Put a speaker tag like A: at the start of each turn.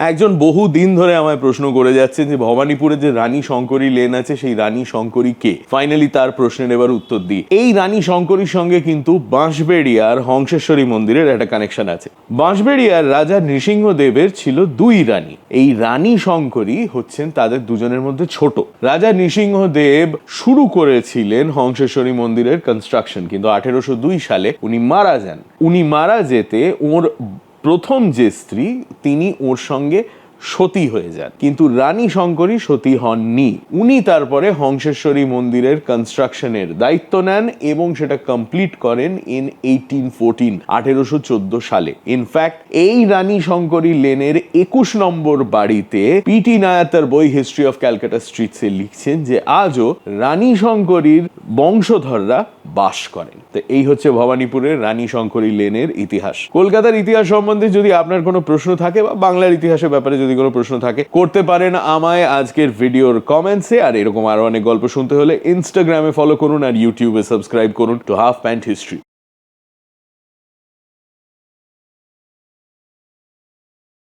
A: একজন বহু দিন ধরে আমায় প্রশ্ন করে যাচ্ছে যে ভবানীপুরে যে রানী শঙ্করী লেন আছে সেই রানী শঙ্করী কে। ফাইনালি তার প্রশ্নের এবার উত্তর দিই। এই রানী শঙ্করীর সঙ্গে কিন্তু বাঁশবেড়িয়ার হংসেশ্বরী মন্দিরের একটা কানেকশন আছে। বাঁশবেড়িয়ার রাজা নৃসিংহদেবের ছিল দুই রানী। এই রানী শঙ্করী হচ্ছেন তাদের দুজনের মধ্যে ছোট। রাজা নৃসিংহদেব শুরু করেছিলেন হংসেশ্বরী মন্দিরের কনস্ট্রাকশন, কিন্তু 1802 সালে উনি মারা যান। উনি মারা যেতে ওর প্রথম যে স্ত্রী তিনি ওর সঙ্গে সতী হয়ে যান, কিন্তু রানী শঙ্করী সতী হননি। উনি তারপরে হংসেশ্বরী মন্দিরের কনস্ট্রাকশনের দায়িত্ব নেন এবং সেটা কমপ্লিট করেন ইন 1814 সালে। ইনফ্যাক্ট এই রানী শঙ্করী লেনের 21 নম্বর বাড়িতে পিটি নায়ার তার বই হিস্ট্রি অফ ক্যালকাটা স্ট্রিটসে লিখছেন যে আজও রানী শঙ্করীর বংশধররা বাস করেন। তো এই হচ্ছে ভবানীপুরের রানী শঙ্করী লেনের ইতিহাস। কলকাতার ইতিহাস সম্বন্ধে যদি আপনার কোনো প্রশ্ন থাকে বা বাংলার ইতিহাসের ব্যাপারে যদি কোনো প্রশ্ন থাকে করতে পারেন আমায় আজকের ভিডিওর কমেন্টসে। আর এরকম আরো অনেক গল্প শুনতে হলে ইনস্টাগ্রামে ফলো করুন আর ইউটিউবে সাবস্ক্রাইব করুন টু হাফ প্যান্ট হিস্ট্রি।